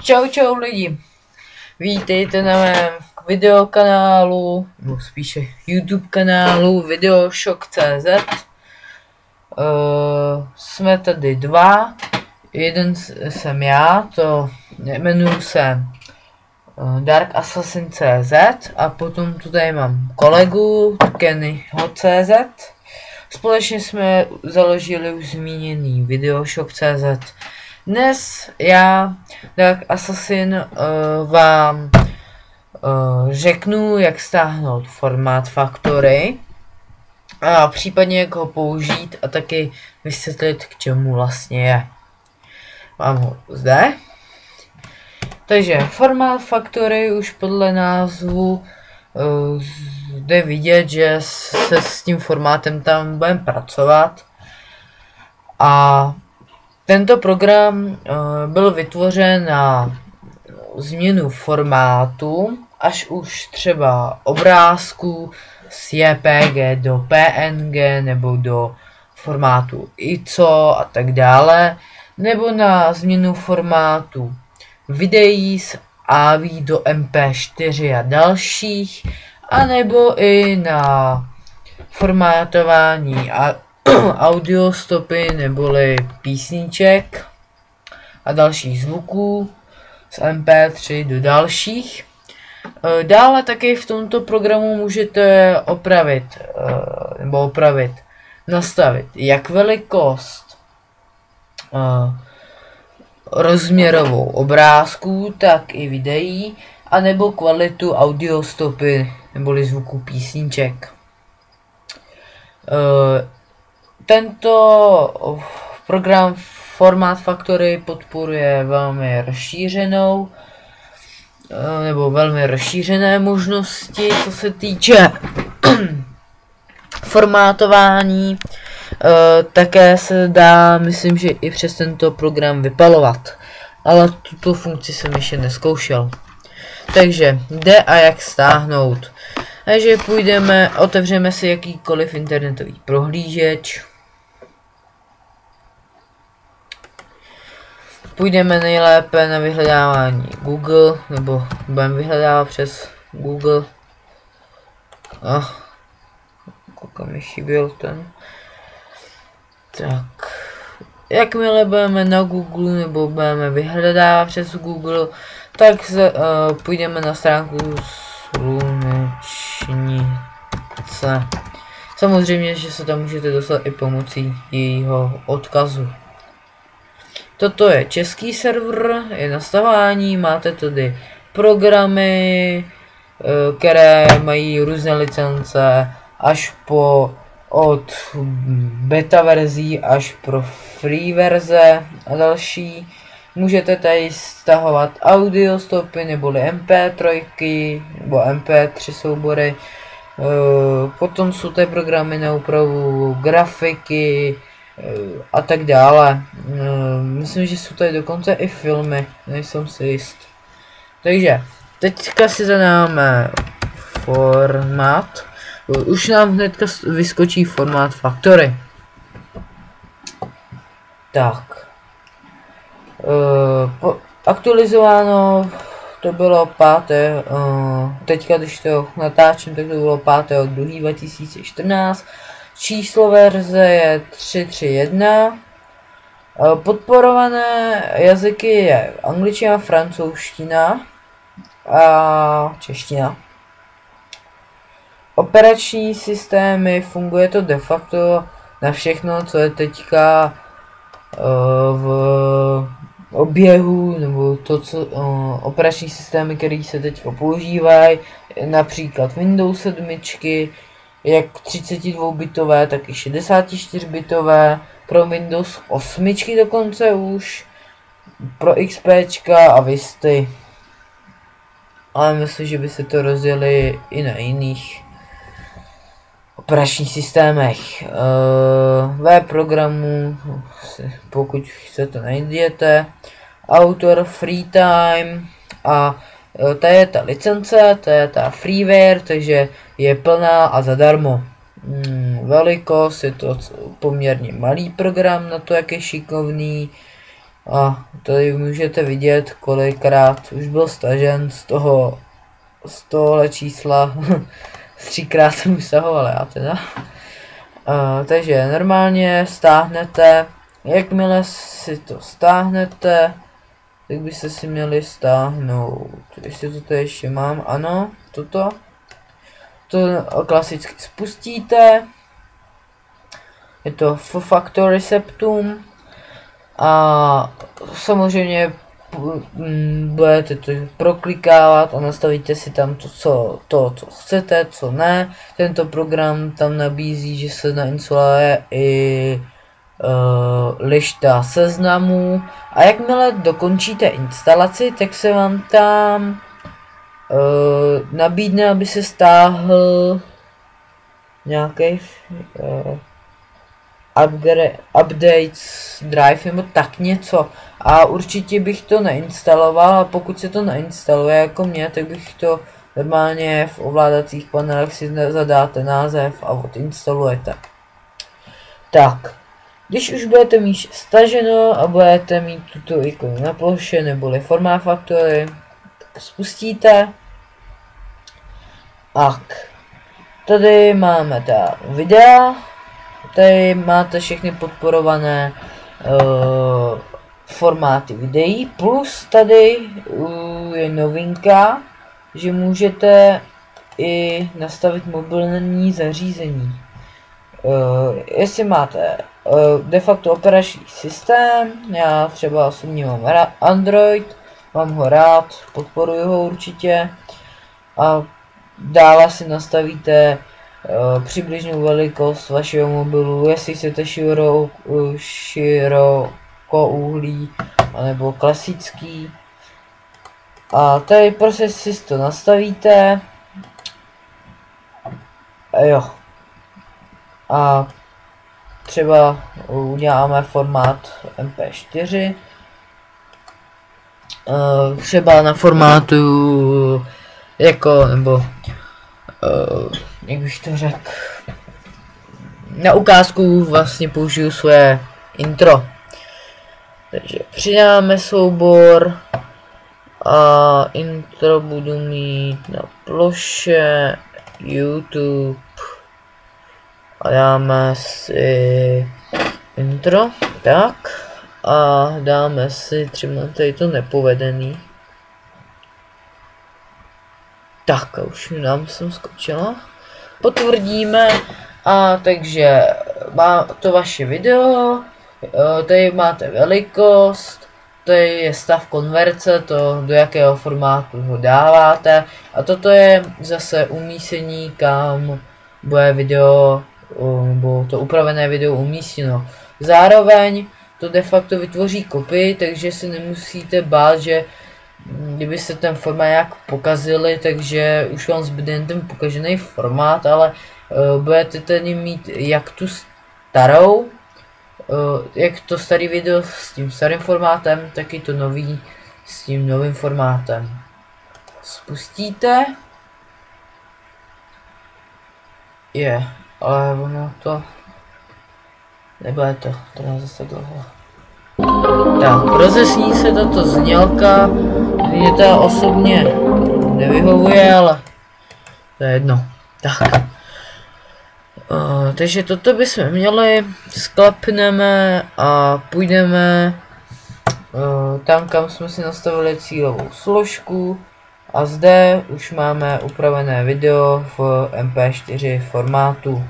Čau lidi, vítejte na mém videokanálu, nebo spíše YouTube kanálu Videošok.cz. Jsme tady dva, jeden jsem já, to jmenuji se Dark Assassin.cz a potom tu tady mám kolegu Kennyho.cz. Společně jsme založili už zmíněný Videošok.cz. Dnes já, Dark Assassin, vám řeknu, jak stáhnout Format Factory a případně jak ho použít a taky vysvětlit, k čemu vlastně je. Mám ho zde. Takže Format Factory už podle názvu jde vidět, že se s tím formátem tam budeme pracovat. A tento program byl vytvořen na změnu formátu, až už třeba obrázku z JPG do PNG nebo do formátu ISO a tak dále, nebo na změnu formátu videí z AV do MP4 a dalších, anebo i na formátování audio stopy neboli písniček a dalších zvuků z MP3 do dalších. Dále taky v tomto programu můžete nastavit jak velikost rozměrovou obrázků, tak i videí, anebo kvalitu audio stopy neboli zvuku písniček. Tento program Format Factory podporuje velmi rozšířenou nebo velmi rozšířené možnosti, co se týče formátování. Také se dá, myslím, že i přes tento program vypalovat, ale tuto funkci jsem ještě nezkoušel. Takže jde a jak stáhnout. Takže otevřeme si jakýkoliv internetový prohlížeč. Půjdeme nejlépe na vyhledávání Google, nebo budeme vyhledávat přes Google. Kolik mi chyběl ten. Tak, jakmile budeme na Google nebo budeme vyhledávat přes Google, tak půjdeme na stránku Slunečnice. Samozřejmě, že se tam můžete dostat i pomocí jejího odkazu. Toto je český server, je nastavování, máte tady programy, které mají různé licence, až od beta verzí až pro free verze a další. Můžete tady stahovat audio stopy neboli MP3 nebo MP3 soubory. Potom jsou tady programy na úpravu grafiky a tak dále. Myslím, že jsou tady dokonce i filmy, nejsem si jist. Takže teďka si zadáme format. Už nám hnedka vyskočí Format Factory. Tak. Aktualizováno to bylo 5. Teďka, když to natáčím, tak to bylo 5.2.2014. Číslo verze je 3.3.1. Podporované jazyky je angličtina, francouzština a čeština. Operační systémy, funguje to de facto na všechno, co je teďka v oběhu, nebo to, co operační systémy, které se teďka používají, například Windows 7, jak 32-bitové, tak i 64-bitové, pro Windows 8 dokonce už, pro XPčka a Visty. Ale myslím, že by se to rozjeli i na jiných operačních systémech. V programu, pokud chcete, najdete. Autor, free time a to je ta licence, to je ta freeware, takže je plná a zadarmo. Velikost, je to poměrně malý program na to, jak je šikovný. A tady můžete vidět, kolikrát už byl stažen z tohohle čísla. 3krát jsem už stahoval, já teda. Takže normálně stáhnete, jakmile si to stáhnete, tak byste si měli stáhnout, jestli to tady ještě mám, ano, toto. To klasicky spustíte, je to Factory Septum a samozřejmě budete to proklikávat a nastavíte si tam to, co chcete, co ne. Tento program tam nabízí, že se nainstaluje i lišta seznamů a jakmile dokončíte instalaci, tak se vám tam nabídne, aby se stáhl nějaký updates drive nebo tak něco a určitě bych to nainstaloval a pokud se to nainstaluje jako mě, tak bych to normálně v ovládacích panelech si zadáte název a odinstalujete. Tak, když už budete mít staženo a budete mít tuto ikonu na ploše neboli Format Factory, tak spustíte. Tak, tady máme ta videa. Tady máte všechny podporované formáty videí, plus tady je novinka, že můžete i nastavit mobilní zařízení. Jestli máte de facto operační systém, já třeba osobně mám Android, mám ho rád, podporuji ho určitě a dále si nastavíte přibližnou velikost vašeho mobilu, jestli chcete širokouhlý anebo klasický. A tady prostě si to nastavíte. Jo. A třeba uděláme formát MP4. Třeba na formátu jako, nebo jak bych to řekl, na ukázku vlastně použiju své intro. Takže přidáme soubor a intro budu mít na ploše YouTube a dáme si intro, tak, a dáme si třeba tady to nepovedený. Tak a už nám jsem skočila. Potvrdíme a takže má to vaše video, tady máte velikost, tady je stav konverze, to do jakého formátu ho dáváte a toto je zase umístění, kam bude video nebo to upravené video umístěno. Zároveň to de facto vytvoří kopii, takže se nemusíte bát, že kdyby se ten formát nějak pokazili, takže už vám zbyde jen ten pokažený formát, ale budete tedy mít jak tu starou, jak to starý video s tím starým formátem, tak i to nový s tím novým formátem. Spustíte. Ale ono to nebude to teda zase dlouho. Tak, rozesní se tato znělka, mě to osobně nevyhovuje, ale to je jedno. Tak. Takže toto bychom měli, sklepneme a půjdeme tam, kam jsme si nastavili cílovou složku a zde už máme upravené video v MP4 formátu.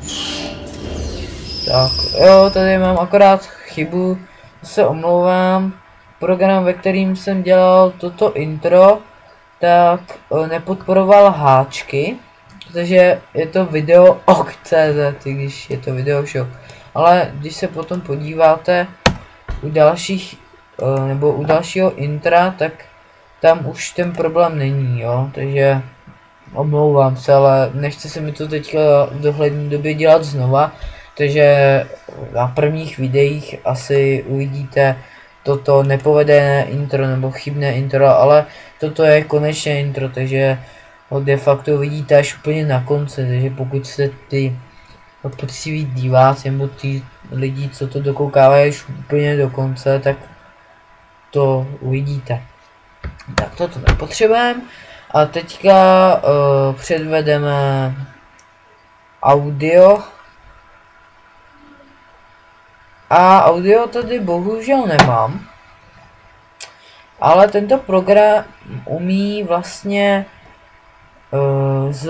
Tak, jo, tady mám akorát chybu, se omlouvám. Program, ve kterým jsem dělal toto intro, tak nepodporoval háčky, takže je to video ok.cz, když je to video shop. Ale když se potom podíváte u dalších, nebo u dalšího intra, tak tam už ten problém není, jo, takže omlouvám se, ale nechce se mi to teďka v dohledné době dělat znova, takže na prvních videích asi uvidíte toto nepovedené intro nebo chybné intro, ale toto je konečné intro, takže ho de facto vidíte až úplně na konci, takže pokud jste ty poctiví diváci nebo ty lidi, co to dokoukávají až úplně do konce, tak to uvidíte. Tak toto nepotřebujeme. A teďka předvedeme audio. A audio tady bohužel nemám. Ale tento program umí vlastně z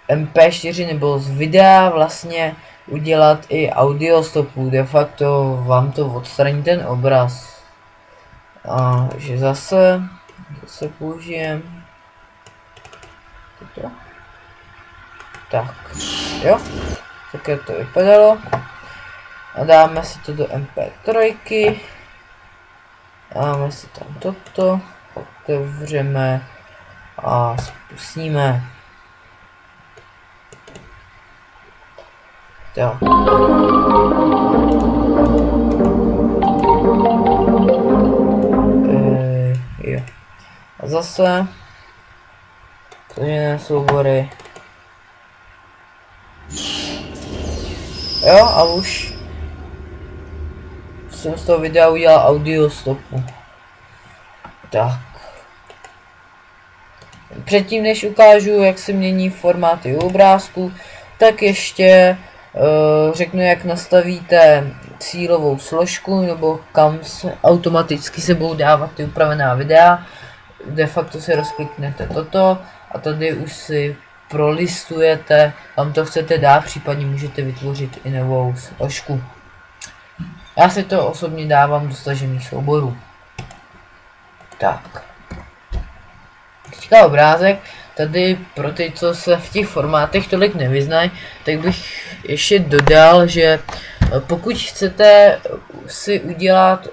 MP4 nebo z videa vlastně udělat i audio stopu. De facto vám to odstraní ten obraz. A že zase použijem toto. Tak, jo. Tak to vypadalo. A dáme si to do MP3. Dáme si tam toto. Otevřeme a spustíme. Tak. Jo. A zase složené soubory. Jo, a už jsem z toho videa udělal audio stopu. Tak. Předtím, než ukážu, jak se mění formáty u obrázku, tak ještě řeknu, jak nastavíte cílovou složku, nebo kam se automaticky se budou dávat ty upravená videa. De facto si rozkliknete toto a tady už si prolistujete, kam to chcete dát, případně můžete vytvořit i novou složku. Já si to osobně dávám do stažených souborů. Tak. Teďka obrázek. Tady pro ty, co se v těch formátech tolik nevyznají, tak bych ještě dodal, že pokud chcete si udělat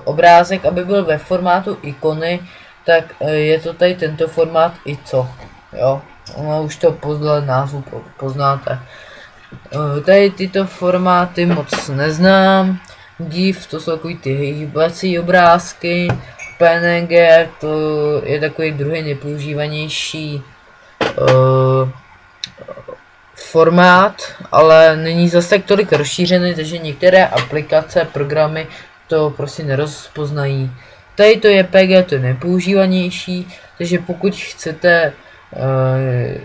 obrázek, aby byl ve formátu ikony, tak je to tady tento formát ICO. Jo, už to podle názvu poznáte. Tady tyto formáty moc neznám. GIF, to jsou takový ty hýbací obrázky. PNG, to je takový druhý nepoužívanější formát, ale není zase tak tolik rozšířený, takže některé aplikace, programy to prostě nerozpoznají. Tady to JPG, to je nepoužívanější, takže pokud chcete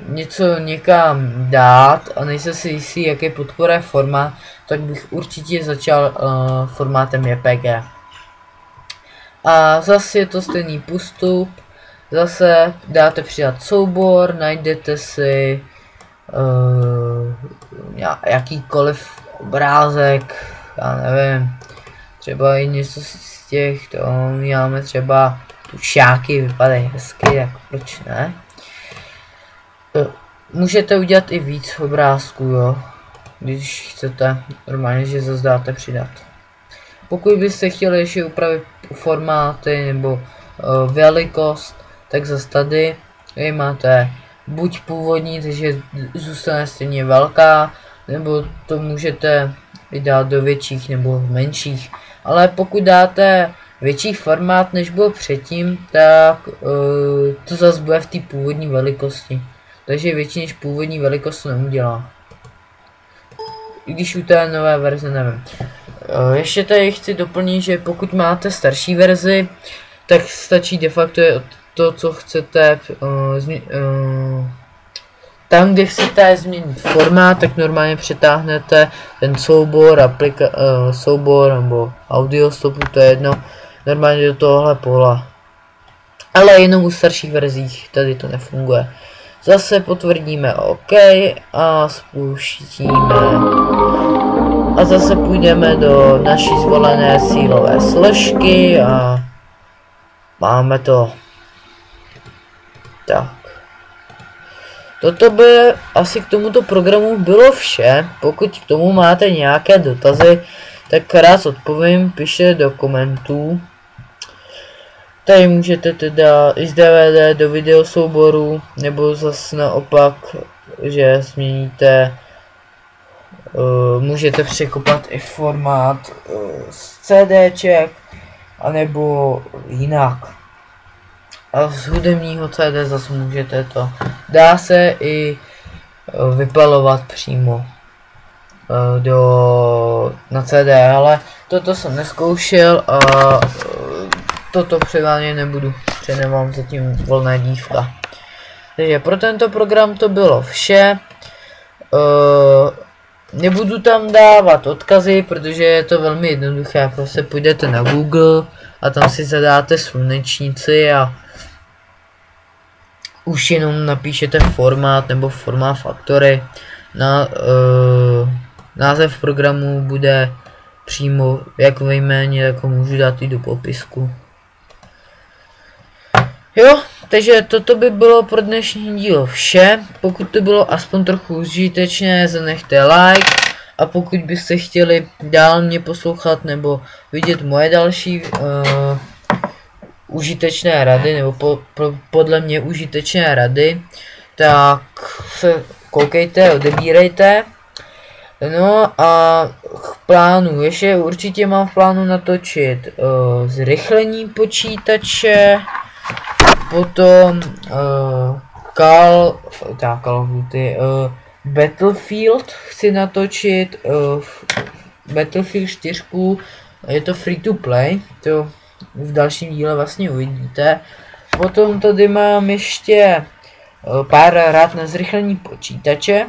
něco někam dát a nejste si jistý, jaký podporuje formát, tak bych určitě začal formátem JPG. A zase je to stejný postup, zase dáte přidat soubor, najdete si jakýkoliv obrázek, já nevím, třeba i něco z těch, to máme třeba tušáky, vypadají hezky, jako proč ne. Můžete udělat i víc obrázků, jo, když chcete, normálně, že zase dáte přidat. Pokud byste chtěli ještě upravit formáty nebo velikost, tak zase tady vy máte buď původní, takže zůstane stejně velká, nebo to můžete dát do větších nebo menších. Ale pokud dáte větší formát, než byl předtím, tak to zase bude v té původní velikosti. Takže větší než původní velikost to neudělá. I když u té nové verze nevím. Ještě tady chci doplnit, že pokud máte starší verzi, tak stačí de facto to, co chcete tam, kde chcete změnit formát, tak normálně přetáhnete ten soubor nebo audio stopu, to je jedno, normálně do tohohle pola. Ale jenom u starších verzích tady to nefunguje. Zase potvrdíme OK a spustíme. A zase půjdeme do naší zvolené cílové složky a máme to. Tak. Toto by asi k tomuto programu bylo vše. Pokud k tomu máte nějaké dotazy, tak rád odpovím, pište do komentů. Tady můžete teda i z DVD do videosouboru, nebo zase naopak, že změníte, můžete překopat i formát z CDček, anebo jinak. A z hudebního CD zase můžete to. Dá se i vypalovat přímo na CD, ale toto jsem neskoušel a toto převádět nebudu, protože nemám zatím volné dívka. Takže pro tento program to bylo vše. Nebudu tam dávat odkazy, protože je to velmi jednoduché, prostě půjdete na Google a tam si zadáte slunečnici a už jenom napíšete formát nebo formát factory. Název programu bude přímo jak ve jméně, tak ho můžu dát i do popisku. Jo, takže toto by bylo pro dnešní dílo vše. Pokud to bylo aspoň trochu užitečné, zanechte like. A pokud byste chtěli dál mě poslouchat nebo vidět moje další užitečné rady, nebo podle mě užitečné rady, tak se koukejte, odebírejte. No a k plánu, ještě určitě mám v plánu natočit zrychlení počítače, potom Call of Duty, Battlefield chci natočit, Battlefield 4, je to free to play, to v dalším díle vlastně uvidíte. Potom tady mám ještě pár rád na zrychlení počítače.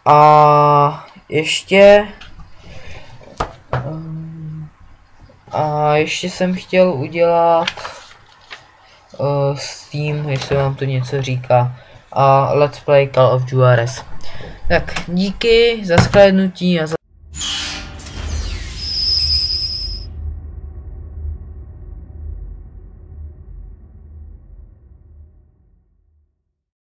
A ještě jsem chtěl udělat Steam, jestli vám to něco říká, a Let's Play Call of Juarez. Tak díky za shlédnutí a za